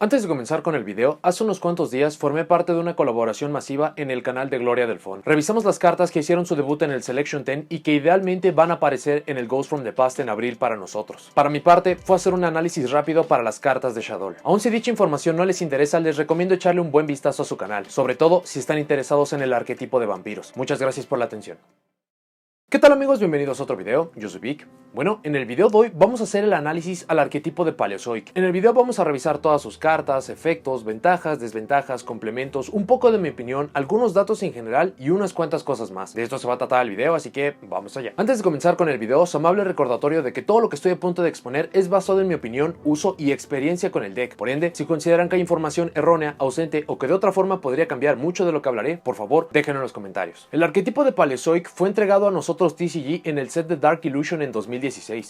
Antes de comenzar con el video, hace unos cuantos días formé parte de una colaboración masiva en el canal de Gloria Delfón. Revisamos las cartas que hicieron su debut en el Selection 10 y que idealmente van a aparecer en el Ghost from the Past en abril para nosotros. Para mi parte, fue hacer un análisis rápido para las cartas de Shaddoll. Aun si dicha información no les interesa, les recomiendo echarle un buen vistazo a su canal, sobre todo si están interesados en el arquetipo de vampiros. Muchas gracias por la atención. ¿Qué tal amigos? Bienvenidos a otro video, yo soy Vic. Bueno, en el video de hoy vamos a hacer el análisis al arquetipo de Paleozoic. En el video vamos a revisar todas sus cartas, efectos, ventajas, desventajas, complementos, un poco de mi opinión, algunos datos en general y unas cuantas cosas más. De esto se va a tratar el video, así que vamos allá. Antes de comenzar con el video, su amable recordatorio de que todo lo que estoy a punto de exponer es basado en mi opinión, uso y experiencia con el deck. Por ende, si consideran que hay información errónea, ausente o que de otra forma podría cambiar mucho de lo que hablaré, por favor, déjenlo en los comentarios. El arquetipo de Paleozoic fue entregado a nosotros TCG en el set de Dark Illusion en 2016.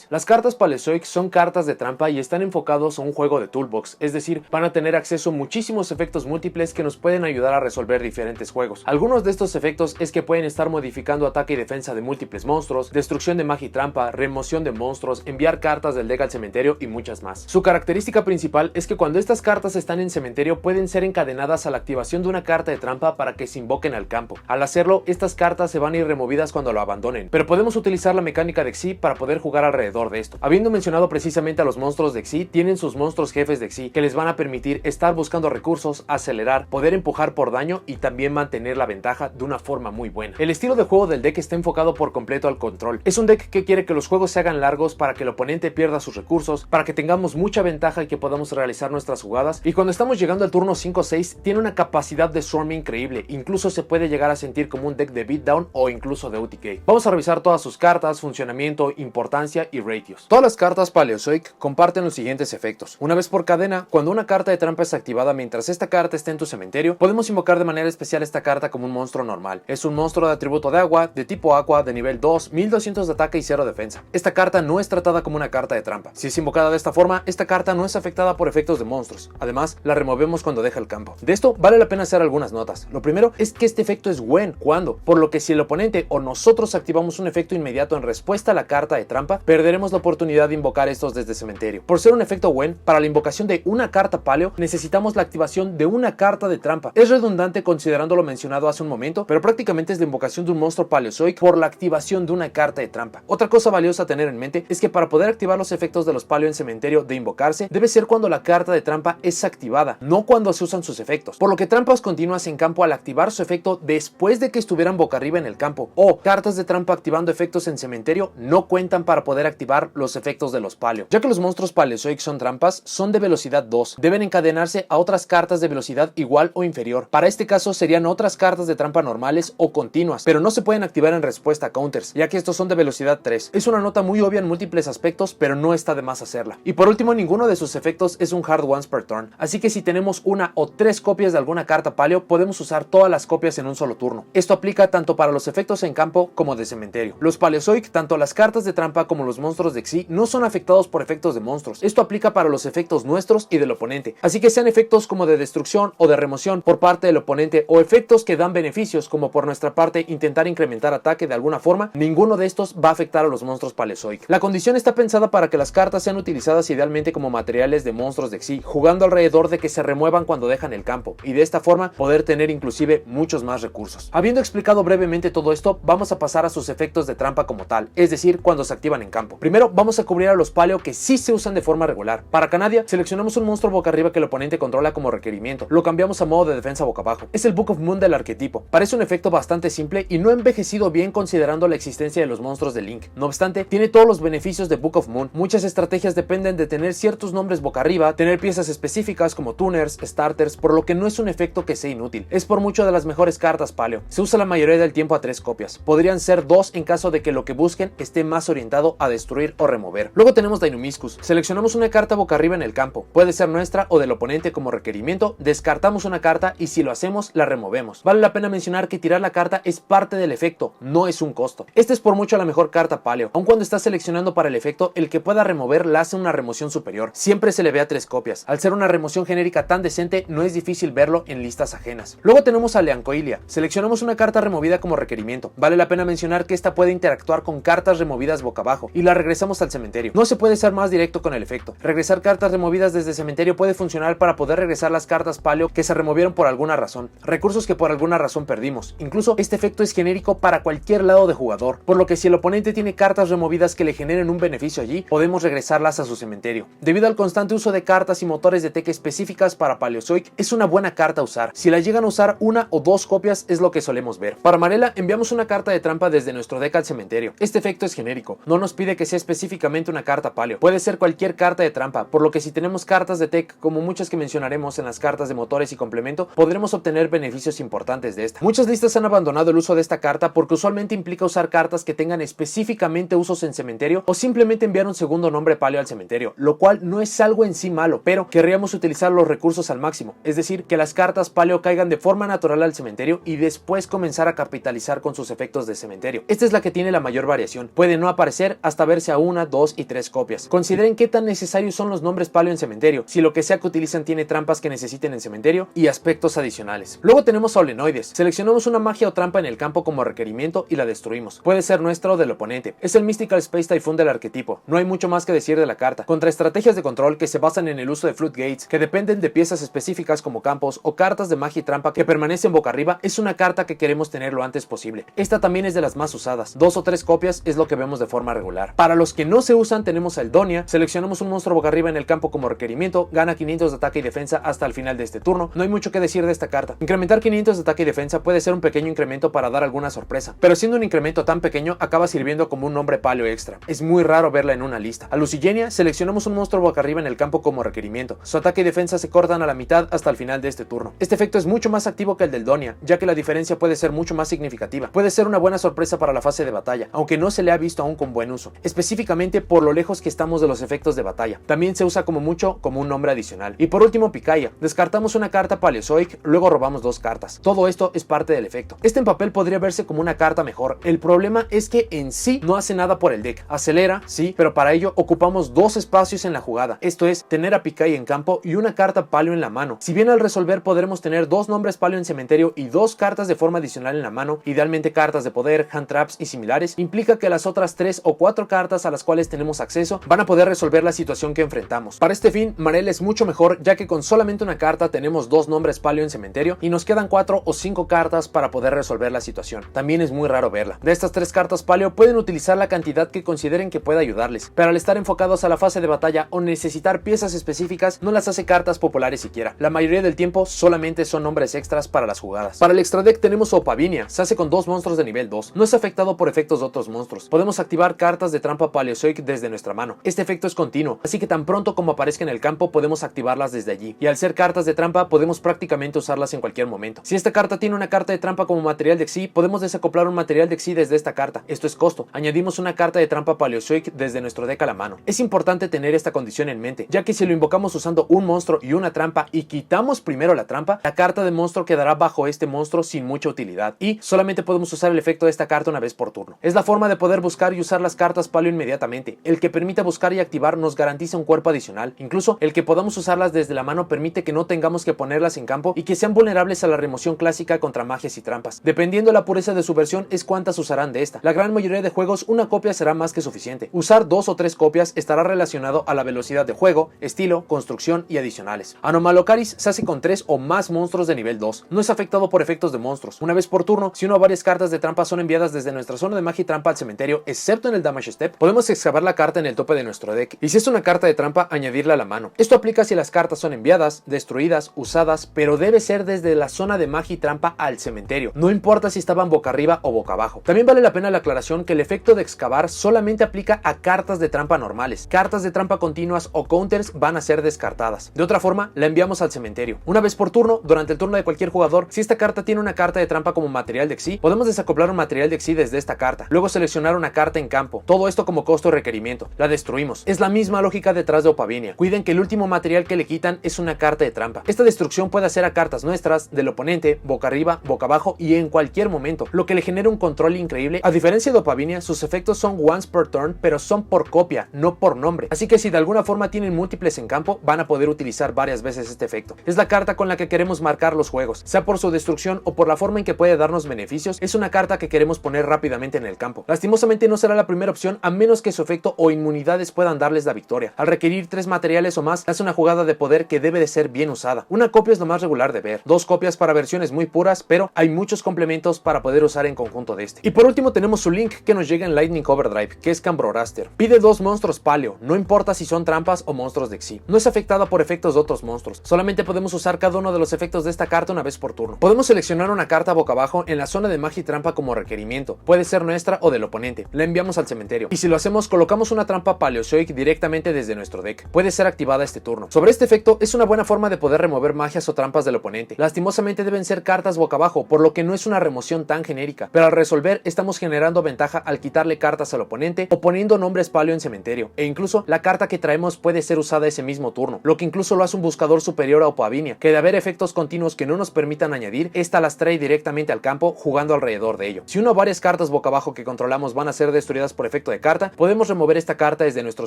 Las cartas Paleozoic son cartas de trampa y están enfocados a un juego de toolbox, es decir, van a tener acceso a muchísimos efectos múltiples que nos pueden ayudar a resolver diferentes juegos. Algunos de estos efectos es que pueden estar modificando ataque y defensa de múltiples monstruos, destrucción de magia y trampa, remoción de monstruos, enviar cartas del deck al cementerio y muchas más. Su característica principal es que cuando estas cartas están en cementerio pueden ser encadenadas a la activación de una carta de trampa para que se invoquen al campo. Al hacerlo, estas cartas se van a ir removidas cuando lo abandonen, pero podemos utilizar la mecánica de Xyz para poder jugar alrededor de esto. Habiendo mencionado precisamente a los monstruos de Xyz, tienen sus monstruos jefes de Xyz que les van a permitir estar buscando recursos, acelerar, poder empujar por daño y también mantener la ventaja de una forma muy buena. El estilo de juego del deck está enfocado por completo al control. Es un deck que quiere que los juegos se hagan largos para que el oponente pierda sus recursos, para que tengamos mucha ventaja y que podamos realizar nuestras jugadas, y cuando estamos llegando al turno 5 o 6 tiene una capacidad de swarm increíble, incluso se puede llegar a sentir como un deck de beatdown o incluso de UTK. Vamos a revisar todas sus cartas, funcionamiento, importancia y ratios. Todas las cartas Paleozoic comparten los siguientes efectos. Una vez por cadena, cuando una carta de trampa es activada mientras esta carta esté en tu cementerio, podemos invocar de manera especial esta carta como un monstruo normal. Es un monstruo de atributo de agua, de tipo agua, de nivel 2, 1200 de ataque y 0 defensa. Esta carta no es tratada como una carta de trampa. Si es invocada de esta forma, esta carta no es afectada por efectos de monstruos. Además, la removemos cuando deja el campo. De esto vale la pena hacer algunas notas. Lo primero es que este efecto es when, cuando, por lo que si el oponente o nosotros activamos un efecto inmediato en respuesta a la carta de trampa, perderemos la oportunidad de invocar estos desde cementerio. Por ser un efecto when, para la invocación de una carta paleo necesitamos la activación de una carta de trampa. Es redundante considerando lo mencionado hace un momento, pero prácticamente es la invocación de un monstruo Paleozoic por la activación de una carta de trampa. Otra cosa valiosa a tener en mente es que para poder activar los efectos de los paleo en cementerio de invocarse, debe ser cuando la carta de trampa es activada, no cuando se usan sus efectos. Por lo que trampas continuas en campo al activar su efecto después de que estuvieran boca arriba en el campo, o cartas de trampa activando efectos en cementerio no cuentan para poder activar los efectos de los paleo, ya que los monstruos Paleozoic son trampas, son de velocidad 2, deben encadenarse a otras cartas de velocidad igual o inferior. Para este caso serían otras cartas de trampa normales o continuas, pero no se pueden activar en respuesta a counters, ya que estos son de velocidad 3. Es una nota muy obvia en múltiples aspectos, pero no está de más hacerla. Y por último, ninguno de sus efectos es un hard once per turn, así que si tenemos una o tres copias de alguna carta paleo, podemos usar todas las copias en un solo turno. Esto aplica tanto para los efectos en campo como de cementerio. Los Paleozoic, tanto las cartas de trampa como los monstruos de Xyz, no son afectados por efectos de monstruos. Esto aplica para los efectos nuestros y del oponente, así que sean efectos como de destrucción o de remoción por parte del oponente o efectos que dan beneficios como por nuestra parte intentar incrementar ataque de alguna forma, ninguno de estos va a afectar a los monstruos Paleozoic. La condición está pensada para que las cartas sean utilizadas idealmente como materiales de monstruos de Xyz, jugando alrededor de que se remuevan cuando dejan el campo y de esta forma poder tener inclusive muchos más recursos. Habiendo explicado brevemente todo esto, vamos a pasar a sus efectos de trampa como tal, es decir, cuando se activan en campo. Primero vamos a cubrir a los paleo que sí se usan de forma regular. Para Canadia seleccionamos un monstruo boca arriba que el oponente controla como requerimiento. Lo cambiamos a modo de defensa boca abajo. Es el Book of Moon del arquetipo. Parece un efecto bastante simple y no ha envejecido bien considerando la existencia de los monstruos de Link. No obstante, tiene todos los beneficios de Book of Moon. Muchas estrategias dependen de tener ciertos nombres boca arriba, tener piezas específicas como tuners, starters, por lo que no es un efecto que sea inútil. Es por mucho de las mejores cartas paleo. Se usa la mayoría del tiempo a 3 copias. Podrían ser 2 en caso de que lo que busquen esté más orientado a destruir o remover. Luego tenemos Deinonymiscus. Seleccionamos una carta boca arriba en el campo. Puede ser nuestra o del oponente como requerimiento. Descartamos una carta y si lo hacemos, la removemos. Vale la pena mencionar que tirar la carta es parte del efecto, no es un costo. Esta es por mucho la mejor carta paleo. Aun cuando estás seleccionando para el efecto, el que pueda remover la hace una remoción superior. Siempre se le ve a 3 copias. Al ser una remoción genérica tan decente, no es difícil verlo en listas ajenas. Luego tenemos a Leancoilia. Seleccionamos una carta removida como requerimiento. Vale la pena mencionar mencionar que esta puede interactuar con cartas removidas boca abajo y la regresamos al cementerio. No se puede ser más directo con el efecto. Regresar cartas removidas desde el cementerio puede funcionar para poder regresar las cartas paleo que se removieron por alguna razón, recursos que por alguna razón perdimos. Incluso este efecto es genérico para cualquier lado de jugador, por lo que si el oponente tiene cartas removidas que le generen un beneficio allí, podemos regresarlas a su cementerio. Debido al constante uso de cartas y motores de tech específicas para Paleozoic, es una buena carta a usar. Si la llegan a usar una o dos copias es lo que solemos ver. Para Marela enviamos una carta de trampa desde nuestro deck al cementerio. Este efecto es genérico, no nos pide que sea específicamente una carta paleo, puede ser cualquier carta de trampa, por lo que si tenemos cartas de tech como muchas que mencionaremos en las cartas de motores y complemento, podremos obtener beneficios importantes de esta. Muchas listas han abandonado el uso de esta carta porque usualmente implica usar cartas que tengan específicamente usos en cementerio o simplemente enviar un segundo nombre paleo al cementerio, lo cual no es algo en sí malo, pero querríamos utilizar los recursos al máximo, es decir, que las cartas paleo caigan de forma natural al cementerio y después comenzar a capitalizar con sus efectos de cementerio. Esta es la que tiene la mayor variación, puede no aparecer hasta verse a 1, 2 y 3 copias. Consideren qué tan necesarios son los nombres paleo en cementerio, si lo que sea que utilizan tiene trampas que necesiten en cementerio y aspectos adicionales. Luego tenemos a Olenoides. Seleccionamos una magia o trampa en el campo como requerimiento y la destruimos. Puede ser nuestra o del oponente. Es el Mystical Space Typhoon del arquetipo. No hay mucho más que decir de la carta. Contra estrategias de control que se basan en el uso de Floodgates, que dependen de piezas específicas como campos o cartas de magia y trampa que permanecen boca arriba, es una carta que queremos tener lo antes posible. Esta también es de las más usadas. 2 o 3 copias es lo que vemos de forma regular. Para los que no se usan tenemos a Eldonia. Seleccionamos un monstruo boca arriba en el campo como requerimiento, gana 500 de ataque y defensa hasta el final de este turno. No hay mucho que decir de esta carta. Incrementar 500 de ataque y defensa puede ser un pequeño incremento para dar alguna sorpresa, pero siendo un incremento tan pequeño acaba sirviendo como un nombre paleo extra. Es muy raro verla en una lista. A Lucigenia seleccionamos un monstruo boca arriba en el campo como requerimiento. Su ataque y defensa se cortan a la mitad hasta el final de este turno. Este efecto es mucho más activo que el del Donia, ya que la diferencia puede ser mucho más significativa. Puede ser una buena sorpresa para la fase de batalla, aunque no se le ha visto aún con buen uso, específicamente por lo lejos que estamos de los efectos de batalla. También se usa como mucho como un nombre adicional. Y por último, Picaya. Descartamos una carta Paleozoic, luego robamos 2 cartas. Todo esto es parte del efecto. Este en papel podría verse como una carta mejor. El problema es que en sí no hace nada por el deck. Acelera, sí, pero para ello ocupamos 2 espacios en la jugada. Esto es, tener a Picaya en campo y una carta paleo en la mano. Si bien al resolver podremos tener 2 nombres paleo en cementerio y 2 cartas de forma adicional en la mano, idealmente cartas de poder, hand traps y similares, implica que las otras 3 o 4 cartas a las cuales tenemos acceso van a poder resolver la situación que enfrentamos. Para este fin, Marela es mucho mejor, ya que con solamente una carta tenemos 2 nombres paleo en cementerio y nos quedan 4 o 5 cartas para poder resolver la situación. También es muy raro verla. De estas 3 cartas paleo pueden utilizar la cantidad que consideren que pueda ayudarles, pero al estar enfocados a la fase de batalla o necesitar piezas específicas no las hace cartas populares siquiera. La mayoría del tiempo solamente son nombres extras para las jugadas. Para el extra deck tenemos Opavinia. Se hace con 2 monstruos de nivel 2. No es afectado por efectos de otros monstruos. Podemos activar cartas de trampa Paleozoic desde nuestra mano. Este efecto es continuo, así que tan pronto como aparezca en el campo podemos activarlas desde allí. Y al ser cartas de trampa podemos prácticamente usarlas en cualquier momento. Si esta carta tiene una carta de trampa como material de Xyz, podemos desacoplar un material de Xyz desde esta carta. Esto es costo. Añadimos una carta de trampa Paleozoic desde nuestro deck a la mano. Es importante tener esta condición en mente, ya que si lo invocamos usando un monstruo y una trampa y quitamos primero la trampa, la carta de monstruo quedará bajo este monstruo sin mucha utilidad y solamente podemos usar el efecto de esta carta una vez por turno. Es la forma de poder buscar y usar las cartas paleo inmediatamente. El que permite buscar y activar nos garantiza un cuerpo adicional. Incluso el que podamos usarlas desde la mano permite que no tengamos que ponerlas en campo y que sean vulnerables a la remoción clásica contra magias y trampas. Dependiendo de la pureza de su versión es cuántas usarán de esta. La gran mayoría de juegos una copia será más que suficiente. Usar 2 o 3 copias estará relacionado a la velocidad de juego, estilo, construcción y adicionales. Anomalocaris se hace con 3 o más monstruos de nivel 2. No es afectado por efectos de monstruos. Una vez por turno, si una o varias cartas de trampa son enviadas desde nuestra zona de magia y trampa al cementerio, excepto en el damage step, podemos excavar la carta en el tope de nuestro deck. Y si es una carta de trampa, añadirla a la mano. Esto aplica si las cartas son enviadas, destruidas, usadas, pero debe ser desde la zona de magia y trampa al cementerio. No importa si estaban boca arriba o boca abajo. También vale la pena la aclaración que el efecto de excavar solamente aplica a cartas de trampa normales. Cartas de trampa continuas o counters van a ser descartadas. De otra forma, la enviamos al cementerio. Una vez por turno, durante el turno de cualquier jugador, si esta carta tiene una carta de trampa como material de Xyz, podemos desacoplar un material de Xyz desde esta carta. Luego seleccionar una carta en campo. Todo esto como costo y requerimiento. La destruimos. Es la misma lógica detrás de Opavinia. Cuiden que el último material que le quitan es una carta de trampa. Esta destrucción puede hacer a cartas nuestras, del oponente, boca arriba, boca abajo y en cualquier momento, lo que le genera un control increíble. A diferencia de Opavinia, sus efectos son once per turn, pero son por copia, no por nombre. Así que si de alguna forma tienen múltiples en campo, van a poder utilizar varias veces este efecto. Es la carta con la que queremos marcar los juegos, sea por su destrucción o por la forma en que puede darnos beneficios. Es una carta que queremos poner exponer rápidamente en el campo. Lastimosamente no será la primera opción a menos que su efecto o inmunidades puedan darles la victoria. Al requerir 3 materiales o más, es una jugada de poder que debe de ser bien usada. Una copia es lo más regular de ver, 2 copias para versiones muy puras, pero hay muchos complementos para poder usar en conjunto de este. Y por último tenemos su link que nos llega en Lightning Overdrive, que es Cambroraster. Pide 2 monstruos paleo, no importa si son trampas o monstruos de Xyz. No es afectada por efectos de otros monstruos, solamente podemos usar cada uno de los efectos de esta carta una vez por turno. Podemos seleccionar una carta boca abajo en la zona de magia y trampa como requerimiento, puede ser nuestra o del oponente, la enviamos al cementerio, y si lo hacemos colocamos una trampa Paleozoic directamente desde nuestro deck, puede ser activada este turno. Sobre este efecto es una buena forma de poder remover magias o trampas del oponente. Lastimosamente deben ser cartas boca abajo, por lo que no es una remoción tan genérica, pero al resolver estamos generando ventaja al quitarle cartas al oponente o poniendo nombres paleo en cementerio, e incluso la carta que traemos puede ser usada ese mismo turno, lo que incluso lo hace un buscador superior a Opavinia, que de haber efectos continuos que no nos permitan añadir, esta las trae directamente al campo jugando alrededor de ello. Si una o varias cartas boca abajo que controlamos van a ser destruidas por efecto de carta, podemos remover esta carta desde nuestro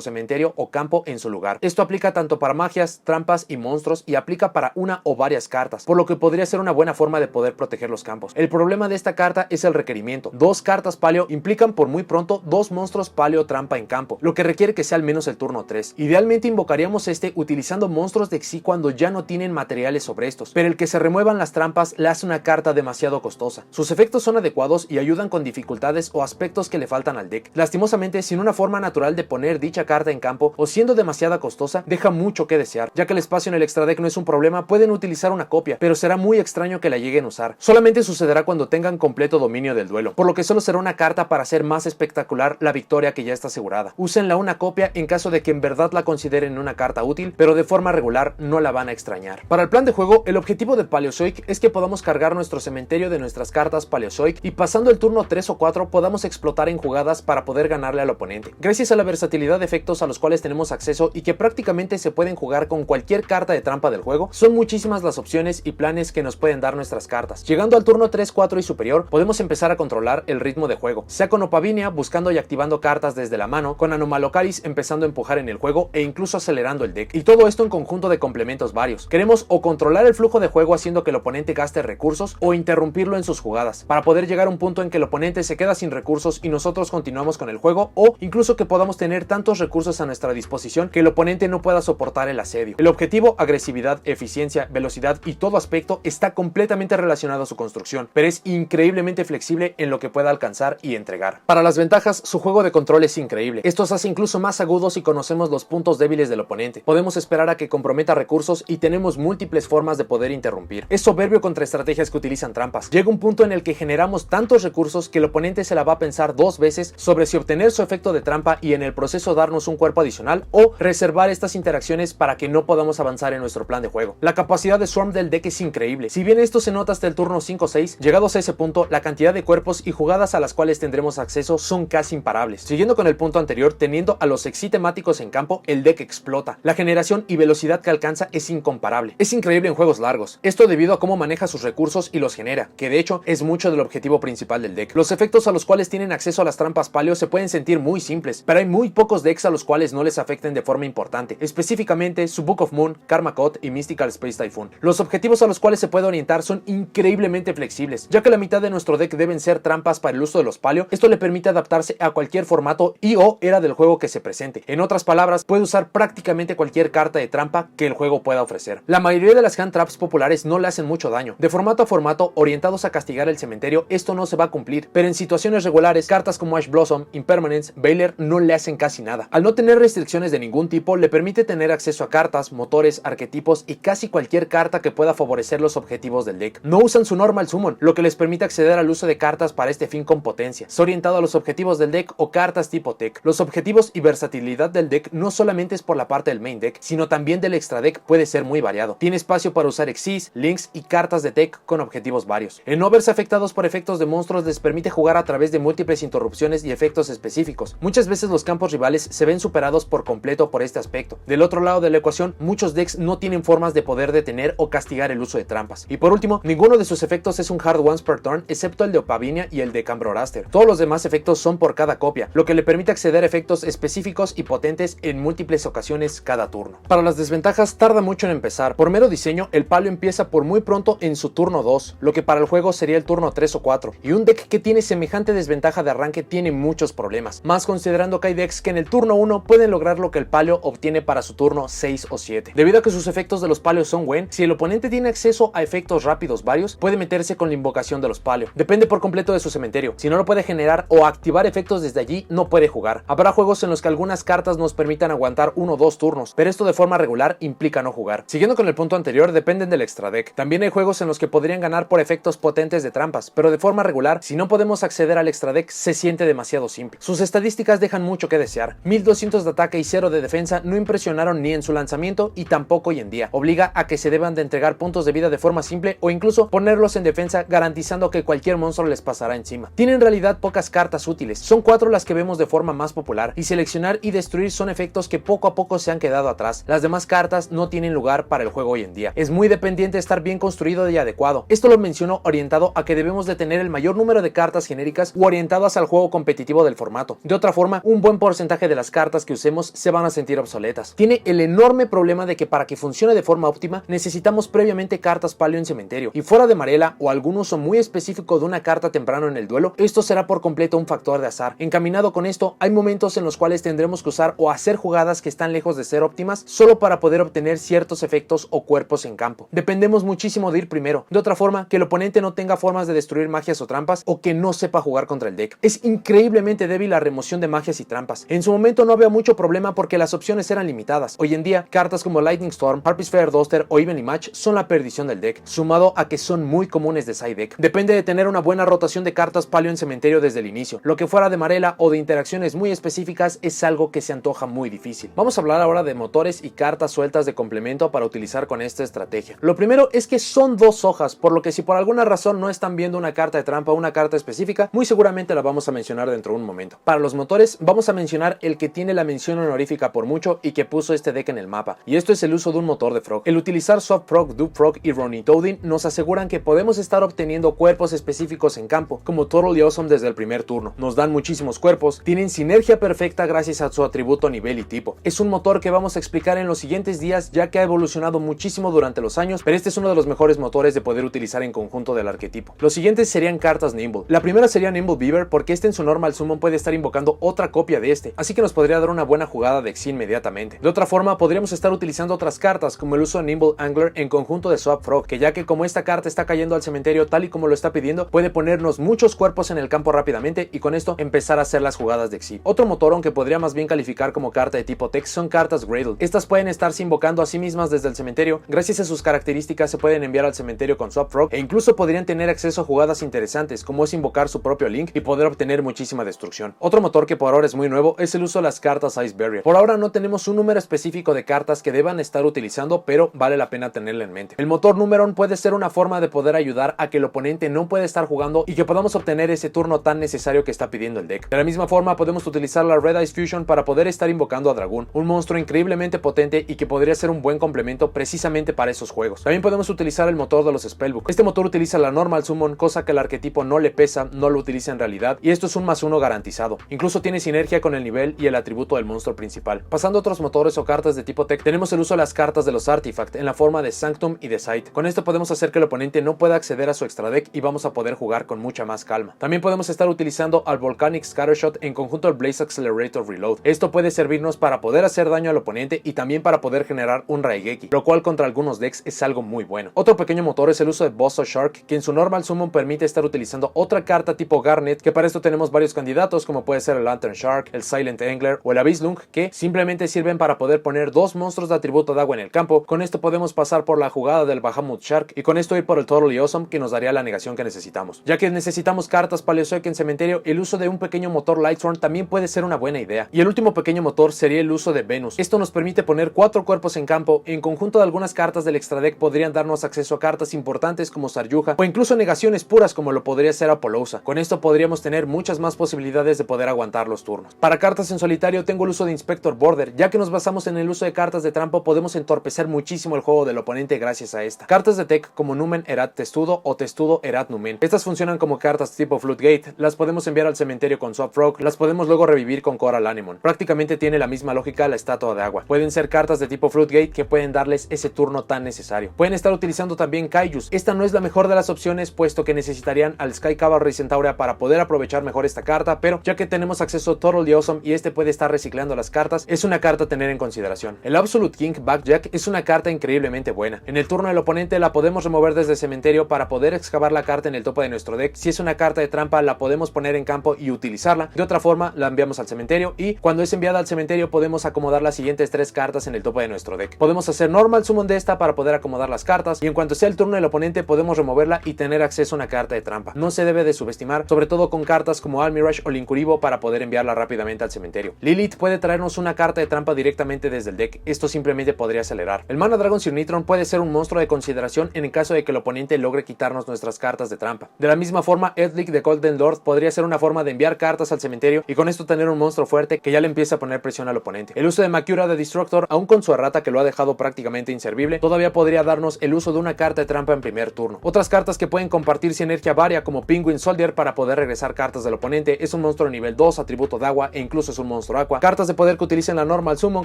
cementerio o campo en su lugar. Esto aplica tanto para magias, trampas y monstruos, y aplica para una o varias cartas, por lo que podría ser una buena forma de poder proteger los campos. El problema de esta carta es el requerimiento. 2 cartas paleo implican por muy pronto 2 monstruos paleo trampa en campo, lo que requiere que sea al menos el turno 3. Idealmente invocaríamos este utilizando monstruos de Xyz cuando ya no tienen materiales sobre estos, pero el que se remuevan las trampas le hace una carta demasiado costosa. Sus efectos son adecuados y ayudan con dificultades o aspectos que le faltan al deck. Lastimosamente, sin una forma natural de poner dicha carta en campo o siendo demasiada costosa, deja mucho que desear. Ya que el espacio en el extra deck no es un problema, pueden utilizar una copia, pero será muy extraño que la lleguen a usar. Solamente sucederá cuando tengan completo dominio del duelo, por lo que solo será una carta para hacer más espectacular la victoria que ya está asegurada. Úsenla una copia en caso de que en verdad la consideren una carta útil, pero de forma regular no la van a extrañar. Para el plan de juego, el objetivo de Paleozoic es que podamos cargar nuestro cementerio de nuestras cartas Paleozoic y pasando el turno 3 o 4 podamos explotar en jugadas para poder ganarle al oponente. Gracias a la versatilidad de efectos a los cuales tenemos acceso y que prácticamente se pueden jugar con cualquier carta de trampa del juego, son muchísimas las opciones y planes que nos pueden dar nuestras cartas. Llegando al turno 3, 4 y superior, podemos empezar a controlar el ritmo de juego, sea con Opavinia buscando y activando cartas desde la mano, con Anomalocaris empezando a empujar en el juego e incluso acelerando el deck, y todo esto en conjunto de complementos varios. Queremos o controlar el flujo de juego haciendo que el oponente gaste recursos o interrumpirlo en sus jugadas, para poder llegar a un punto en que el oponente se queda sin recursos y nosotros continuamos con el juego, o incluso que podamos tener tantos recursos a nuestra disposición que el oponente no pueda soportar el asedio. El objetivo, agresividad, eficiencia, velocidad y todo aspecto está completamente relacionado a su construcción, pero es increíblemente flexible en lo que pueda alcanzar y entregar. Para las ventajas, su juego de control es increíble. Esto se hace incluso más agudo si conocemos los puntos débiles del oponente. Podemos esperar a que comprometa recursos y tenemos múltiples formas de poder interrumpir. Es soberbio contra estrategias que utilizan trampas. Llega un punto en el que generamos tantos recursos que el oponente se la va a pensar 2 veces sobre si obtener su efecto de trampa y en el proceso darnos un cuerpo adicional o reservar estas interacciones para que no podamos avanzar en nuestro plan de juego. La capacidad de Swarm del deck es increíble. Si bien esto se nota hasta el turno 5 o 6, llegados a ese punto, la cantidad de cuerpos y jugadas a las cuales tendremos acceso son casi imparables. Siguiendo con el punto anterior, teniendo a los Xyz temáticos en campo, el deck explota. La generación y velocidad que alcanza es incomparable. Es increíble en juegos largos. Esto debido a cómo maneja sus recursos y los genera, que de hecho es mucho del objetivo principal del deck. Los efectos a los cuales tienen acceso a las trampas paleo se pueden sentir muy simples, pero hay muy pocos decks a los cuales no les afecten de forma importante, específicamente su Book of Moon, Karma Code y Mystical Space Typhoon. Los objetivos a los cuales se puede orientar son increíblemente flexibles, ya que la mitad de nuestro deck deben ser trampas para el uso de los paleo. Esto le permite adaptarse a cualquier formato y o era del juego que se presente. En otras palabras, puede usar prácticamente cualquier carta de trampa que el juego pueda ofrecer. La mayoría de las hand traps populares no le hacen mucho daño. De formato a formato, orientados a castigar el cementerio, esto no se va a cumplir, pero en situaciones regulares, cartas como Ash Blossom, Impermanence, Veiler no le hacen casi nada. Al no tener restricciones de ningún tipo, le permite tener acceso a cartas, motores, arquetipos y casi cualquier carta que pueda favorecer los objetivos del deck. No usan su normal summon, lo que les permite acceder al uso de cartas para este fin con potencia. Es orientado a los objetivos del deck o cartas tipo tech. Los objetivos y versatilidad del deck no solamente es por la parte del main deck, sino también del extra deck puede ser muy variado. Tiene espacio para usar Xyz, links y cartas de tech con objetivos varios. En no verse afectados por efectos de monstruos les permite jugar a través de múltiples interrupciones y efectos específicos. Muchas veces los campos rivales se ven superados por completo por este aspecto. Del otro lado de la ecuación, muchos decks no tienen formas de poder detener o castigar el uso de trampas. Y por último, ninguno de sus efectos es un hard once per turn, excepto el de Opavinia y el de Cambroraster. Todos los demás efectos son por cada copia, lo que le permite acceder a efectos específicos y potentes en múltiples ocasiones cada turno. Para las desventajas, tarda mucho en empezar. Por mero diseño, el paleo empieza por muy pronto en su turno 2, lo que para el juego sería el turno 3 o 4, y un deck que tiene semejante desventaja de arranque tiene muchos problemas, más considerando que hay decks que en el turno 1 pueden lograr lo que el paleo obtiene para su turno 6 o 7. Debido a que sus efectos de los paleos son Gwen, si el oponente tiene acceso a efectos rápidos varios, puede meterse con la invocación de los paleo. Depende por completo de su cementerio. Si no lo puede generar o activar efectos desde allí, no puede jugar. Habrá juegos en los que algunas cartas nos permitan aguantar 1 o 2 turnos, pero esto de forma regular implica no jugar. Siguiendo con el punto anterior, dependen del extra deck. También hay juegos en los que podrían ganar por efectos potentes de trampas, pero de forma regular, si no podemos acceder al extra deck, se siente demasiado simple. Sus estadísticas dejan mucho que desear. 1200 de ataque y 0 de defensa no impresionaron ni en su lanzamiento y tampoco hoy en día. Obliga a que se deban de entregar puntos de vida de forma simple o incluso ponerlos en defensa, garantizando que cualquier monstruo les pasará encima. Tiene en realidad pocas cartas útiles, son 4 las que vemos de forma más popular, y seleccionar y destruir son efectos que poco a poco se han quedado atrás. Las demás cartas no tienen lugar para el juego hoy en día. Es muy dependiente de estar bien construido y adecuado. Esto lo menciono orientado a que debemos de tener el mayor número de cartas genéricas u orientadas al juego competitivo del formato. De otra forma, un buen porcentaje de las cartas que usemos se van a sentir obsoletas. Tiene el enorme problema de que para que funcione de forma óptima necesitamos previamente cartas paleo en cementerio, y fuera de Marela o algún uso muy específico de una carta temprano en el duelo, esto será por completo un factor de azar. Encaminado con esto, hay momentos en los cuales tendremos que usar o hacer jugadas que están lejos de ser óptimas solo para poder obtener ciertos efectos o cuerpos en campo. Dependemos muchísimo de ir primero, de otra forma que el oponente no tenga formas de destruir magias o trampas, o que no sepa jugar contra el deck. Es increíblemente débil la remoción de magias y trampas. En su momento no había mucho problema porque las opciones eran limitadas. Hoy en día, cartas como Lightning Storm, Harpy's Fair Duster o Evenly Match son la perdición del deck, sumado a que son muy comunes de side deck. Depende de tener una buena rotación de cartas paleo en cementerio desde el inicio. Lo que fuera de Marela o de interacciones muy específicas es algo que se antoja muy difícil. Vamos a hablar ahora de motores y cartas sueltas de complemento para utilizar con esta estrategia. Lo primero es que son 2 hojas, por lo que si por alguna razón no están viendo una carta de trampa o una carta específica, muy seguramente la vamos a mencionar dentro de un momento. Para los motores, vamos a mencionar el que tiene la mención honorífica por mucho y que puso este deck en el mapa, y esto es el uso de un motor de Frog. El utilizar Soft Frog, Dupe Frog y Ronnie Toadin nos aseguran que podemos estar obteniendo cuerpos específicos en campo, como Totally Awesome desde el primer turno. Nos dan muchísimos cuerpos, tienen sinergia perfecta gracias a su atributo, nivel y tipo. Es un motor que vamos a explicar en los siguientes días, ya que ha evolucionado muchísimo durante los años, pero este es uno de los mejores motores de poder utilizar en conjunto del arquetipo. Los siguientes serían cartas Nimble. La primera sería Nimble Beaver, porque este en su normal summon puede estar invocando otra copia de este, así que nos podría dar una buena jugada de Exi inmediatamente. De otra forma, podríamos estar utilizando otras cartas, como el uso de Nimble Angler en conjunto de Swap Frog, que ya que como esta carta está cayendo al cementerio tal y como lo está pidiendo, puede ponernos muchos cuerpos en el campo rápidamente y con esto empezar a hacer las jugadas de Exi. Otro motor, aunque podría más bien calificar como carta de tipo Tex, son cartas Gradle. Estas pueden estarse invocando a sí mismas desde el cementerio. Gracias a sus características se pueden enviar al cementerio con Swap Frog, e incluso podrían tener acceso a jugadas interesantes, como es invocar su propio Link y poder obtener muchísima destrucción. Otro motor que por ahora es muy nuevo es el uso de las cartas Ice Barrier. Por ahora no tenemos un número específico de cartas que deban estar utilizando, pero vale la pena tenerlo en mente. El motor Numeron puede ser una forma de poder ayudar a que el oponente no pueda estar jugando y que podamos obtener ese turno tan necesario que está pidiendo el deck. De la misma forma podemos utilizar la Red Ice Fusion para poder estar invocando a Dragoon, un monstruo increíblemente potente y que podría ser un buen complemento precisamente para esos juegos. También podemos utilizar el motor de los Spellbook. Este motor utiliza la Normal Summon, cosa que el arquetipo no le pesa, no lo utiliza en realidad, y esto es un +1 garantizado. Incluso tiene sinergia con el nivel y el atributo del monstruo principal. Pasando a otros motores o cartas de tipo Tech, tenemos el uso de las cartas de los Artifact en la forma de Sanctum y de Sight. Con esto podemos hacer que el oponente no pueda acceder a su extra deck y vamos a poder jugar con mucha más calma. También podemos estar utilizando al Volcanic Scattershot en conjunto al Blaze Accelerator Reload. Esto puede servirnos para poder hacer daño al oponente y también para poder generar un Raigeki, lo cual contra algunos decks es algo muy bueno. Otro pequeño motor es el uso de Bosso Shark, que en su normal summon permite estar utilizando otra carta tipo Garnet, que para esto tenemos varios candidatos como puede ser el Lantern Shark, el Silent Angler o el Abyss-Lung, que simplemente sirven para poder poner 2 monstruos de atributo de agua en el campo. Con esto podemos pasar por la jugada del Bahamut Shark y con esto ir por el Totally Awesome, que nos daría la negación que necesitamos. Ya que necesitamos cartas Paleozoic en cementerio, el uso de un pequeño motor Lightsworn también puede ser una buena idea. Y el último pequeño motor sería el uso de Venus. Esto nos permite poner 4 cuerpos en campo. En conjunto de algunas cartas del extra deck podrían darnos acceso a cartas importantes como Saryuja o incluso negaciones puras como lo podría ser Apollousa. Con esto podríamos tener muchas más posibilidades de poder aguantar los turnos. Para cartas en solitario tengo el uso de Inspector Border. Ya que nos basamos en el uso de cartas de trampa, podemos entorpecer muchísimo el juego del oponente gracias a esta. Cartas de tech como Numen Erat Testudo o Testudo Erat Numen. Estas funcionan como cartas tipo Floodgate. Las podemos enviar al cementerio con Swap Frog. Las podemos luego revivir con Coral Anemone. Prácticamente tiene la misma lógica la estatua de agua. Pueden ser cartas de tipo Floodgate que pueden darles ese turno tan necesario. Pueden estar utilizando también Kaijus. Esta no es la mejor de las opciones, puesto que necesitarían al Sky Cavalry Centaurea para poder aprovechar mejor esta carta, pero ya que tenemos acceso a Totally Awesome y este puede estar reciclando las cartas, es una carta a tener en consideración. El Absolute King Backjack es una carta increíblemente buena. En el turno del oponente la podemos remover desde el cementerio para poder excavar la carta en el tope de nuestro deck. Si es una carta de trampa, la podemos poner en campo y utilizarla. De otra forma, la enviamos al cementerio y cuando es enviada al cementerio podemos acomodar las siguientes 3 cartas en el tope de nuestro deck. Podemos hacer normal summon de esta para poder acomodar las cartas y en cuanto sea el turno del oponente podemos removerla y tener acceso a una carta de trampa. No se debe de subestimar, sobre todo con cartas como Almirage o Linkuriboh para poder enviarla rápidamente al cementerio. Lilith puede traernos una carta de trampa directamente desde el deck. Esto simplemente podría acelerar. El Mana Dragon Cirnitron puede ser un monstruo de consideración en el caso de que el oponente logre quitarnos nuestras cartas de trampa. De la misma forma, Eldlik de Golden Lord podría ser una forma de enviar cartas al cementerio y con esto tener un monstruo fuerte que ya le empiece a poner presión al oponente. El uso de Makura de Destructor, aún con su errata que lo ha dejado prácticamente inservible, todavía podría darnos el uso de una carta de trampa en primer turno. Otras cartas que pueden compartir sinergia varia como Penguin Soldier para poder regresar cartas del oponente, es un monstruo de nivel 2, atributo de agua e incluso es un monstruo aqua. Cartas de poder que utilicen la normal summon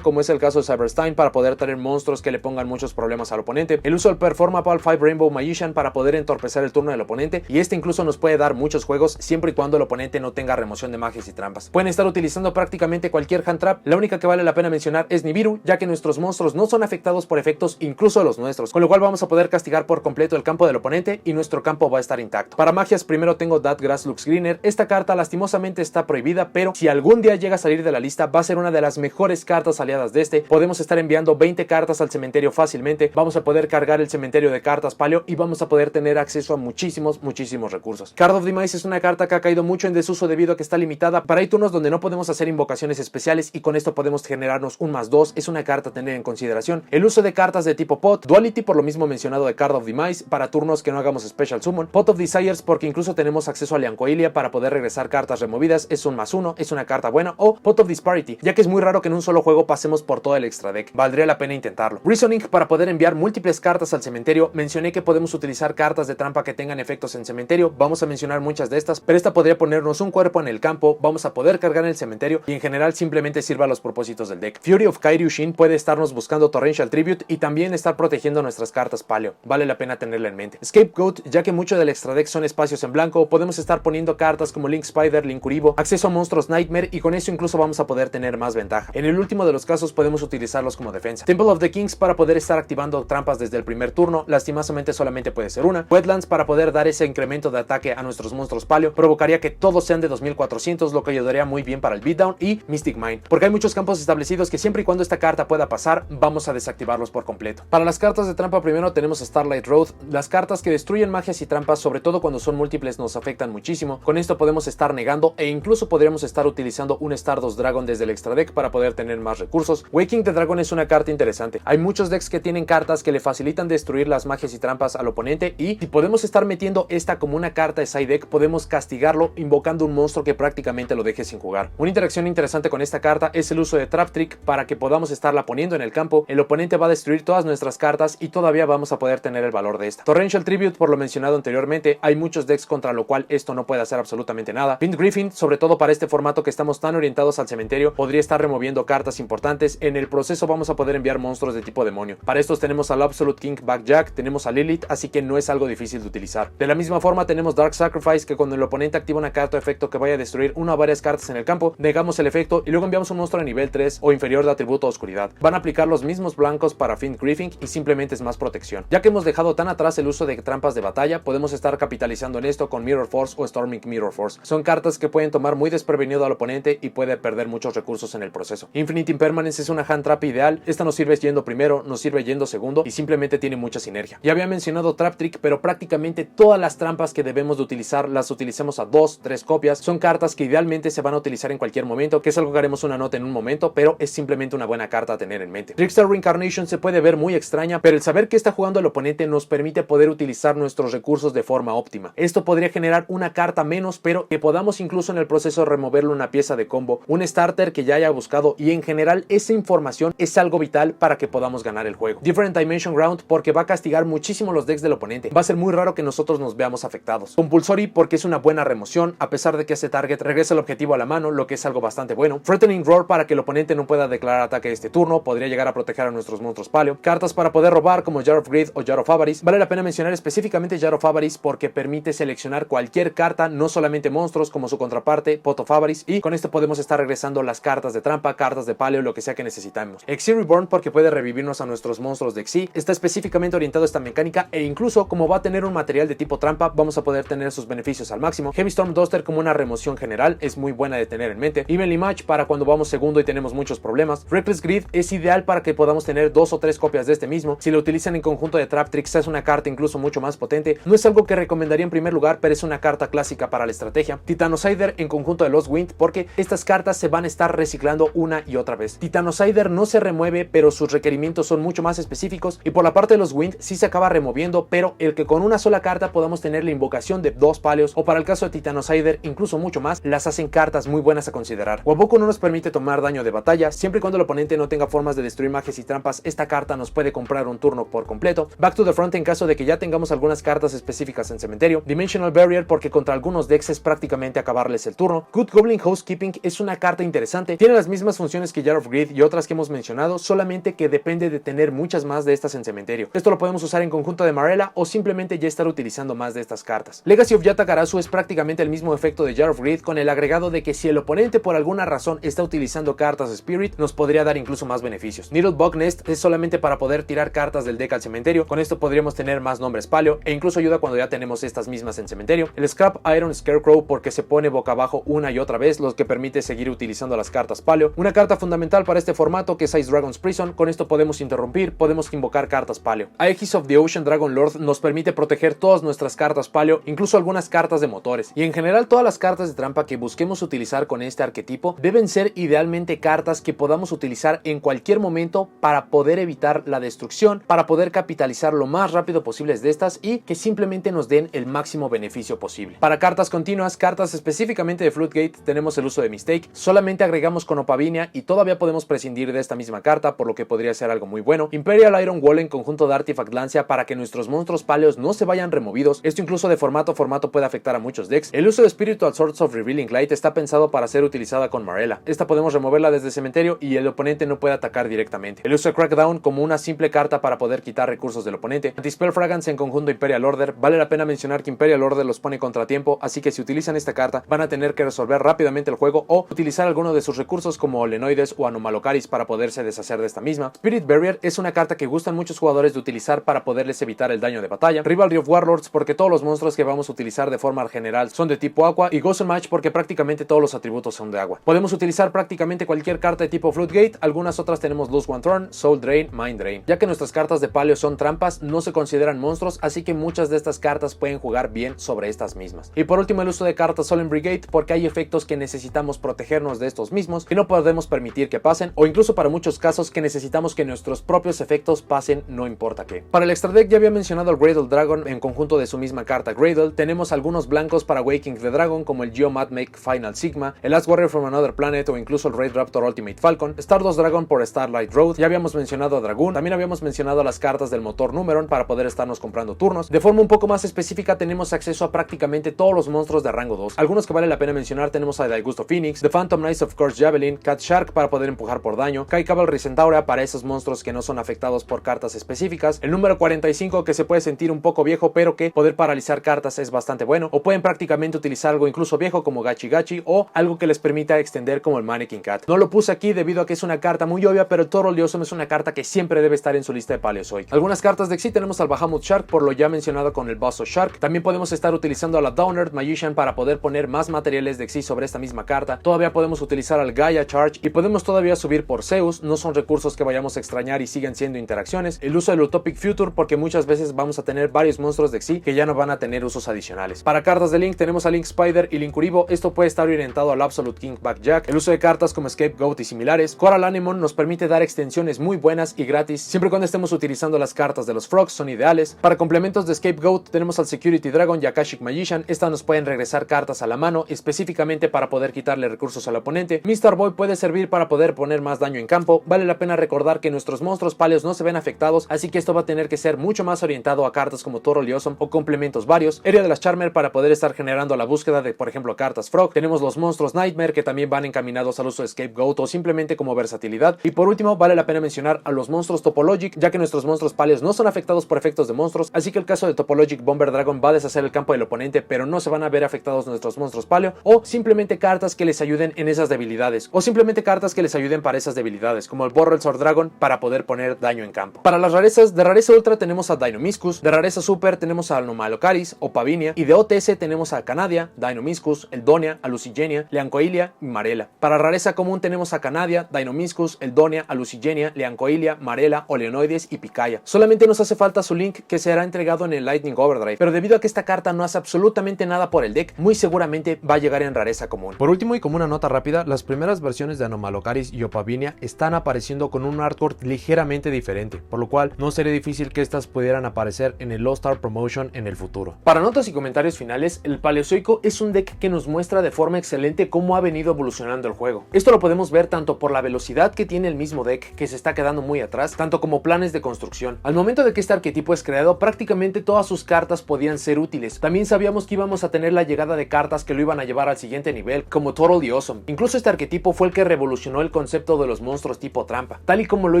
como es el caso de Cyberstein para poder traer monstruos que le pongan muchos problemas al oponente. El uso del Performapal 5 Rainbow Magician para poder entorpecer el turno del oponente y este incluso nos puede dar muchos juegos siempre y cuando el oponente no tenga remoción de magias y trampas. Pueden estar utilizando prácticamente cualquier hand trap, la única que vale la pena mencionar es Nibiru, ya que nuestros monstruos no son afectados por efectos incluso los nuestros, con lo cual vamos a poder castigar por completo el campo del oponente y nuestro campo va a estar intacto. Para magias primero tengo That Grass Looks Greener. Esta carta lastimosamente está prohibida, pero si algún día llega a salir de la lista va a ser una de las mejores cartas aliadas de este. Podemos estar enviando 20 cartas al cementerio fácilmente, vamos a poder cargar el cementerio de cartas paleo y vamos a poder tener acceso a muchísimos recursos. Card of Demise es una carta que ha caído mucho en desuso debido a que está limitada. Para hay turnos donde no podemos hacer invocaciones especiales y con esto podemos generarnos un +2. Es una carta a tener en consideración. El uso de cartas de tipo Pot, Duality por lo mismo mencionado de Card of Demise para turnos que no hagamos Special Summon, Pot of Desires porque incluso tenemos acceso a Liancoilia para poder regresar cartas removidas, es un +1, es una carta buena, o Pot of Disparity, ya que es muy raro que en un solo juego pasemos por todo el extra deck, valdría la pena intentarlo. Reasoning para poder enviar múltiples cartas al cementerio. Mencioné que podemos utilizar cartas de trampa que tengan efectos en cementerio, vamos a mencionar muchas de estas, pero esta podría ponernos un cuerpo en el campo, vamos a poder cargar en el cementerio y en general simplemente sirva a los propósitos del deck. Fury of Kairyushin puede estarnos buscando Torrential Tribute y también estar protegiendo nuestras cartas paleo, vale la pena tenerla en mente. Scapegoat, ya que mucho del extra deck son espacios en blanco, podemos estar poniendo cartas como Link Spider, Linkuriboh, acceso a monstruos Nightmare y con eso incluso vamos a poder tener más ventaja. En el último de los casos podemos utilizarlos como defensa. Temple of the Kings para poder estar activando trampas desde el primer turno, lastimosamente solamente puede ser una. Wetlands para poder dar ese incremento de ataque a nuestros monstruos paleo, provocaría que todos sean de 2400, lo que ayudaría muy bien para el beatdown. Y Mystic Mine, porque hay muchos campos establecidos que siempre y cuando esta carta pueda pasar, vamos a desactivarlos por completo. Para las cartas de trampa primero tenemos Starlight Road. Las cartas que destruyen magias y trampas, sobre todo cuando son múltiples, nos afectan muchísimo. Con esto podemos estar negando e incluso podríamos estar utilizando un Stardust Dragon desde el extra deck para poder tener más recursos. Waking the Dragon es una carta interesante. Hay muchos decks que tienen cartas que le facilitan destruir las magias y trampas al oponente y si podemos estar metiendo esta como una carta de side deck, podemos castigarlo invocando un monstruo que prácticamente lo deje sin jugar. Una interacción interesante con esta carta es el uso de Trap Trick para que podamos estarla poniendo en el campo. El oponente va a destruir todas nuestras cartas y todavía vamos a poder tener el valor de esta. Torrential Tribute, por lo mencionado anteriormente, hay muchos decks contra lo cual esto no puede hacer absolutamente nada. Pind Griffin, sobre todo para este formato que estamos tan orientados al cementerio, podría estar removiendo cartas importantes. En el proceso vamos a poder enviar monstruos de tipo demonio. Para estos tenemos al Absolute King Backjack, tenemos a Lilith, así que no es algo difícil de utilizar. De la misma forma tenemos Dark Sacrifice, que cuando el oponente activa una carta o efecto que vaya a destruir una o varias cartas en el campo, negamos el efecto y luego enviamos un monstruo a nivel 3 o inferior de atributo oscuridad. Van a aplicar los mismos blancos para Fiend Griffin y simplemente es más protección. Ya que hemos dejado tan atrás el uso de trampas de batalla, podemos estar capitalizando en esto con Mirror Force o Storming Mirror Force. Son cartas que pueden tomar muy desprevenido al oponente y puede perder muchos recursos en el proceso. Infinite Impermanence es una hand trap ideal. Esta nos sirve yendo primero, nos sirve yendo segundo y simplemente tiene mucha sinergia. Ya había mencionado Trap Trick, pero prácticamente todas las trampas que debemos de utilizar las utilizamos a 2, 3 copias. Son cartas que idealmente se van a utilizar en cualquier momento, que es algo que haremos una nota en un momento, pero es simplemente una buena carta a tener en mente. Trickster Reincarnation se puede ver muy extraña, pero el saber que está jugando el oponente nos permite poder utilizar nuestros recursos de forma óptima. Esto podría generar una carta menos, pero que podamos incluso en el proceso removerle una pieza de combo, un starter que ya haya buscado, y en general esa información es algo vital para que podamos ganar el juego. Different Dimension Ground porque va a castigar muchísimo los decks del oponente. Va a ser muy raro que nosotros nos veamos afectados. Compulsory porque es una buena remoción, a pesar de que ese target regresa el objetivo a la mano, lo que es algo bastante bueno. Threatening Roar para que el oponente no pueda declarar ataque este turno, podría llegar a proteger a nuestros monstruos paleo. Cartas para poder robar como Jar of Greed o Jar of Avarice. Vale la pena mencionar específicamente Jar of Avarice porque permite seleccionar seleccionar cualquier carta, no solamente monstruos, como su contraparte, Pot of Avarice, y con esto podemos estar regresando las cartas de trampa, cartas de paleo, lo que sea que necesitamos. Xyz Reborn porque puede revivirnos a nuestros monstruos de Xyz, está específicamente orientado a esta mecánica e incluso como va a tener un material de tipo trampa, vamos a poder tener sus beneficios al máximo. Heavy Storm Duster como una remoción general es muy buena de tener en mente. Evenly Match para cuando vamos segundo y tenemos muchos problemas. Reckless Greed es ideal para que podamos tener 2 o 3 copias de este mismo. Si lo utilizan en conjunto de Trap Tricks es una carta incluso mucho más potente. No es algo que recomendaría en primer lugar, pero es una carta clásica para la estrategia. Titanocider en conjunto de Lost Wind porque estas cartas se van a estar reciclando una y otra vez. Titanocider no se remueve, pero sus requerimientos son mucho más específicos, y por la parte de los Wind sí se acaba removiendo, pero el que con una sola carta podamos tener la invocación de 2 palios, o para el caso de Titanocider incluso mucho más, las hacen cartas muy buenas a considerar. Waboku no nos permite tomar daño de batalla, siempre y cuando el oponente no tenga formas de destruir magias y trampas, esta carta nos puede comprar un turno por completo. Back to the Front en caso de que ya tengamos algunas cartas específicas en cementerio. Dimensional Barrier porque contra algunos decks es prácticamente acabarles el turno. Good Goblin Housekeeping es una carta interesante, tiene las mismas funciones que Jar of Greed y otras que hemos mencionado, solamente que depende de tener muchas más de estas en cementerio. Esto lo podemos usar en conjunto de Marella o simplemente ya estar utilizando más de estas cartas. Legacy of Yata-Garasu es prácticamente el mismo efecto de Jar of Greed, con el agregado de que si el oponente por alguna razón está utilizando cartas Spirit, nos podría dar incluso más beneficios. Needlebug Nest es solamente para poder tirar cartas del deck al cementerio, con esto podríamos tener más nombres paleo e incluso ayuda cuando ya tenemos estas mismas en cementerio. El Scrap Iron Scarecrow porque se pone boca abajo una y otra vez, lo que permite seguir utilizando las cartas paleo. Una carta fundamental para este formato que es Ice Dragon's Prison, con esto podemos interrumpir, podemos invocar cartas paleo. Aegis of the Ocean Dragon Lord nos permite proteger todas nuestras cartas paleo, incluso algunas cartas de motores, y en general todas las cartas de trampa que busquemos utilizar con este arquetipo deben ser idealmente cartas que podamos utilizar en cualquier momento para poder evitar la destrucción, para poder capitalizar lo más rápido posible de estas y que simplemente nos den el máximo beneficio posible. Para cartas continuas, cartas específicamente de Floodgate, tenemos el uso de Mistake, solamente agregamos con Opavinia y todavía podemos prescindir de esta misma carta, por lo que podría ser algo muy bueno. Imperial Iron Wall en conjunto de Artifact Lancia para que nuestros monstruos paleos no se vayan removidos, esto incluso de formato a formato puede afectar a muchos decks. El uso de Spiritual Swords of Revealing Light está pensado para ser utilizada con Marella, esta podemos removerla desde el cementerio y el oponente no puede atacar directamente. El uso de Crackdown como una simple carta para poder quitar recursos del oponente. Anti-Spell Fragrance en conjunto Imperial Order, vale la pena mencionar que Imperial Order los pone contratiempo, así que si utilizan esta carta van a tener que resolver rápidamente el juego o utilizar alguno de sus recursos como Lenoides o Anomalocaris para poderse deshacer de esta misma. Spirit Barrier es una carta que gustan muchos jugadores de utilizar para poderles evitar el daño de batalla. Rivalry of Warlords porque todos los monstruos que vamos a utilizar de forma general son de tipo agua, y Ghost Match porque prácticamente todos los atributos son de agua. Podemos utilizar prácticamente cualquier carta de tipo Floodgate, algunas otras tenemos Lose One Turn, Soul Drain, Mind Drain. Ya que nuestras cartas de paleo son trampas, no se consideran monstruos, así que muchas de estas cartas pueden jugar bien sobre estas mismas. Y por último el uso de cartas Solemn Brigade porque hay efectos que necesitamos protegernos de estos mismos, que no podemos permitir que pasen, o incluso para muchos casos que necesitamos que nuestros propios efectos pasen no importa qué. Para el extra deck ya había mencionado el Gradle Dragon en conjunto de su misma carta Gradle, tenemos algunos blancos para Waking the Dragon como el Geomatmake Final Sigma, el Last Warrior from Another Planet o incluso el Raid Raptor Ultimate Falcon, Stardust Dragon por Starlight Road, ya habíamos mencionado a Dragoon, también habíamos mencionado las cartas del motor Numeron para poder estarnos comprando turnos. De forma un poco más específica tenemos acceso a prácticamente todos los monstruos de rango 2, algunos que vale la pena mencionar tenemos a Daigusto Phoenix, The Phantom Knights of Course Javelin, Cat Shark para poder empujar por daño, Kai Cavalry Centaura para esos monstruos que no son afectados por cartas específicas, el número 45 que se puede sentir un poco viejo pero que poder paralizar cartas es bastante bueno, o pueden prácticamente utilizar algo incluso viejo como Gachi Gachi o algo que les permita extender como el Mannequin Cat. No lo puse aquí debido a que es una carta muy obvia, pero el Toro Leosum es una carta que siempre debe estar en su lista de Paleozoic. Algunas cartas de Xyz tenemos al Bahamut Shark por lo ya mencionado con el Boss of Shark, también podemos estar utilizando a la Downerd Magician para poder poner más materiales de Xyz sobre esta misma carta, todavía podemos utilizar al Gaia Charge y podemos todavía subir por Zeus, no son recursos que vayamos a extrañar y siguen siendo interacciones. El uso del Utopic Future porque muchas veces vamos a tener varios monstruos de Xyz que ya no van a tener usos adicionales. Para cartas de Link tenemos a Link Spider y Linkuriboh, esto puede estar orientado al Absolute King Back Jack. El uso de cartas como Scapegoat y similares. Coral Anemone nos permite dar extensiones muy buenas y gratis, siempre y cuando estemos utilizando las cartas de los Frogs, son ideales. Para complementos de Scapegoat tenemos al Security Dragon y Akashic Magician, estas nos pueden regresar cartas a la mano específicamente para poder quitarle recursos al oponente. Mr. Boy puede servir para poder poner más daño en campo, vale la pena recordar que nuestros monstruos paleos no se ven afectados, así que esto va a tener que ser mucho más orientado a cartas como Toro Leosum o complementos varios. Area de las Charmer para poder estar generando la búsqueda de por ejemplo cartas Frog, tenemos los monstruos Nightmare que también van encaminados al uso de Scapegoat o simplemente como versatilidad, y por último vale la pena mencionar a los monstruos Topologic, ya que nuestros monstruos paleos no son afectados por efectos de monstruos, así que el caso de Topologic Bomber Dragon va a deshacer el campo del oponente pero no se van a ver afectados nuestros monstruos paleo, o simplemente cartas que les ayuden en esas debilidades, o simplemente cartas que les ayuden para esas debilidades, como el Borrel Sword Dragon para poder poner daño en campo. Para las rarezas, de rareza ultra tenemos a Deinonymiscus, de rareza super tenemos a Anomalocaris o Pavinia, y de OTS tenemos a Canadia, Deinonymiscus, Eldonia, Alucigenia, Leancoilia y Marela. Para rareza común tenemos a Canadia, Deinonymiscus, Eldonia, Alucigenia, Leancoilia, Marela, Oleonoides y Picaya. Solamente nos hace falta su link, que será entregado en el Lightning Overdrive, pero debido a que esta carta no hace absolutamente nada por el deck, muy seguramente va a llegar en rareza común. Por último, y como una nota rápida, las primeras versiones de Anomalocaris y Opavinia están apareciendo con un artwork ligeramente diferente, por lo cual no sería difícil que estas pudieran aparecer en el All-Star Promotion en el futuro. Para notas y comentarios finales, el Paleozoico es un deck que nos muestra de forma excelente cómo ha venido evolucionando el juego. Esto lo podemos ver tanto por la velocidad que tiene el mismo deck, que se está quedando muy atrás, tanto como planes de construcción. Al momento de que este arquetipo es creado, prácticamente todas sus cartas podían ser útiles. También sabíamos que íbamos a tener la llegada de cartas que lo iban a llevar al siguiente nivel, como Totally Awesome. Incluso este arquetipo fue el que revolucionó el concepto de los monstruos tipo trampa. Tal y como lo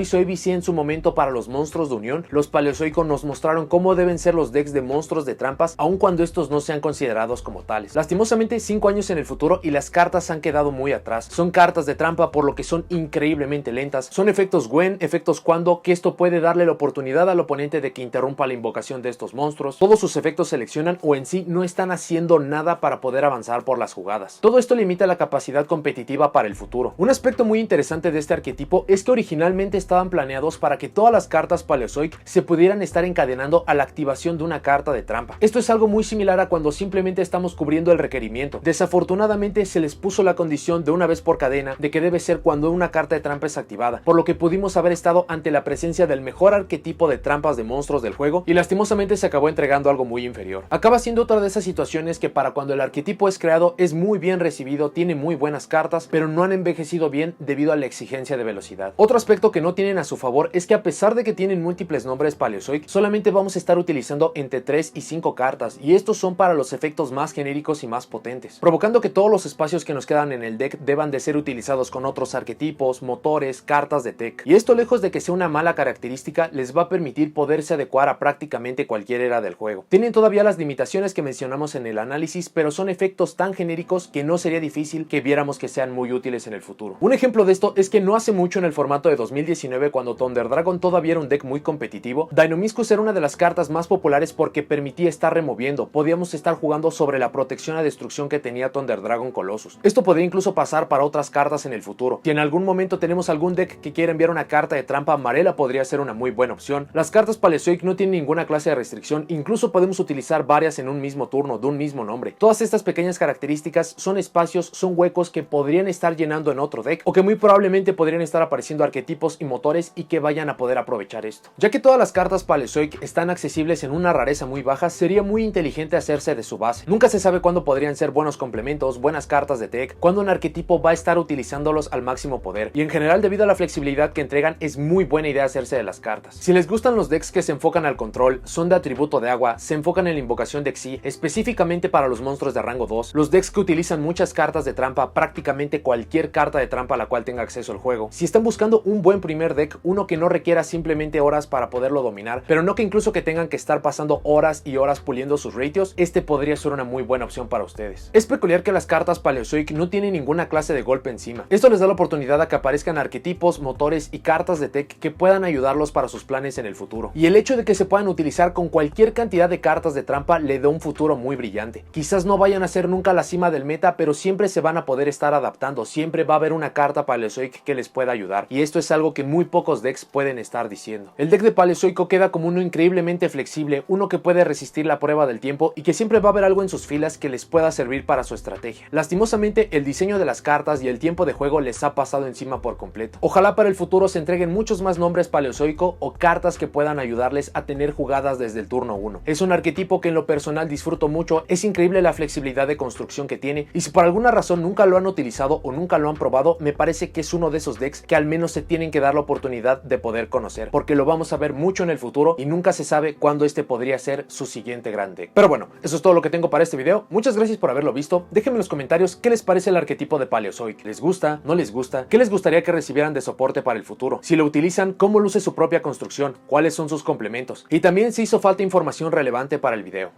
hizo ABC en su momento para los monstruos de unión, los Paleozoico nos mostraron cómo deben ser los decks de monstruos de trampas, aun cuando estos no sean considerados como tales. Lastimosamente, 5 años en el futuro y las cartas han quedado muy atrás. Son cartas de trampa, por lo que son increíblemente lentas. Son efectos Gwen, efectos cuando, que esto puede darle la oportunidad al oponente de que interrumpa la invocación de estos monstruos. Todos sus efectos seleccionan o en sí no están haciendo nada para poder avanzar por las jugadas. Todo esto limita la capacidad competitiva para el futuro. Un aspecto muy interesante de este arquetipo es que originalmente estaban planeados para que todas las cartas Paleozoic se pudieran estar encadenando a la activación de una carta de trampa. Esto es algo muy similar a cuando simplemente estamos cubriendo el requerimiento. Desafortunadamente se les puso la condición de una vez por cadena de que debe ser cuando una carta de trampa es activada, por lo que pudimos haber estado ante la presencia del mejor arquetipo de trampas de monstruos del juego y lastimosamente se acabó entregando algo muy inferior. Acaba siendo otra de esas situaciones que para cuando el arquetipo es creado es muy bien recibido, tiene muy buenas cartas, pero no han envejecido bien debido a la exigencia de velocidad. Otro aspecto que no tienen a su favor es que a pesar de que tienen múltiples nombres Paleozoic, solamente vamos a estar utilizando entre 3 y 5 cartas, y estos son para los efectos más genéricos y más potentes, provocando que todos los espacios que nos quedan en el deck deban de ser utilizados con otros arquetipos, motores, cartas de tech. Y esto, lejos de que sea una mala característica, les va a permitir poderse adecuar a prácticamente cualquier era del juego. Tienen todavía las limitaciones que mencionamos en el análisis, pero son efectos tan genéricos que no sería difícil que viéramos que sean muy útiles en el futuro. Un ejemplo de esto es que no hace mucho en el formato de 2019, cuando Thunder Dragon todavía era un deck muy competitivo, Deinonymiscus era una de las cartas más populares porque permitía estar removiendo, podíamos estar jugando sobre la protección a destrucción que tenía Thunder Dragon Colossus. Esto podría incluso pasar para otras cartas en el futuro. Si en algún momento tenemos algún deck que quiera enviar una carta de trampa, Marela podría ser una muy buena opción. Las cartas Paleozoic no tienen ninguna clase de restricción, incluso podemos utilizar varias en un mismo turno de un mismo nombre. Todas estas pequeñas características son espacios, son huecos que podrían estar llenando en otro deck, o que muy probablemente podrían estar apareciendo arquetipos y motores y que vayan a poder aprovechar esto. Ya que todas las cartas Paleozoic están accesibles en una rareza muy baja, sería muy inteligente hacerse de su base. Nunca se sabe cuándo podrían ser buenos complementos, buenas cartas de tech, cuándo un arquetipo va a estar utilizándolos al máximo poder, y en general, debido a la flexibilidad que entregan, es muy buena idea hacerse de las cartas. Si les gustan los decks que se enfocan al control, son de atributo de agua, se enfocan en la invocación de Xyz, específicamente para los monstruos de rango 2, los decks que utilizan muchas cartas de trampa, prácticamente cualquier carta de trampa a la cual tenga acceso el juego. Si están buscando un buen primer deck, uno que no requiera simplemente horas para poderlo dominar, pero no que incluso que tengan que estar pasando horas y horas puliendo sus ratios, este podría ser una muy buena opción para ustedes. Es peculiar que las cartas Paleozoic no tienen ninguna clase de golpe encima. Esto les da la oportunidad a que aparezcan arquetipos, motores y cartas de tech que puedan ayudarlos para sus planes en el futuro. Y el hecho de que se puedan utilizar con cualquier cantidad de cartas de trampa le da un futuro muy brillante. Quizás no vayan a ser nunca la cima del meta, pero siempre se van a poder estar adaptando, siempre va a haber una carta Paleozoic que les pueda ayudar, y esto es algo que muy pocos decks pueden estar diciendo. El deck de Paleozoico queda como uno increíblemente flexible, uno que puede resistir la prueba del tiempo y que siempre va a haber algo en sus filas que les pueda servir para su estrategia. Lastimosamente, el diseño de las cartas y el tiempo de juego les ha pasado encima por completo. Ojalá para el futuro se entreguen muchos más nombres Paleozoico o cartas que puedan ayudarles a tener jugadas desde el turno 1. Es un arquetipo que en lo personal disfruto mucho, es increíble la flexibilidad de construcción que tiene, y si por alguna razón nunca lo han utilizado o nunca lo han probado, me parece que es uno de esos decks que al menos se tienen que dar la oportunidad de poder conocer, porque lo vamos a ver mucho en el futuro y nunca se sabe cuándo este podría ser su siguiente gran deck. Pero bueno, eso es todo lo que tengo para este video. Muchas gracias por haberlo visto. Déjenme en los comentarios qué les parece el arquetipo de Paleozoic. ¿Les gusta? ¿No les gusta? ¿Qué les gustaría que recibieran de soporte para el futuro? Si lo utilizan, ¿cómo luce su propia construcción? ¿Cuáles son sus complementos? Y también si hizo falta información relevante para el video.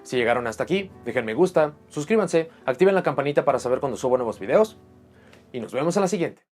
Si llegaron hasta aquí, dejen me gusta, suscríbanse, activen la campanita para saber cuando subo nuevos videos y nos vemos en la siguiente.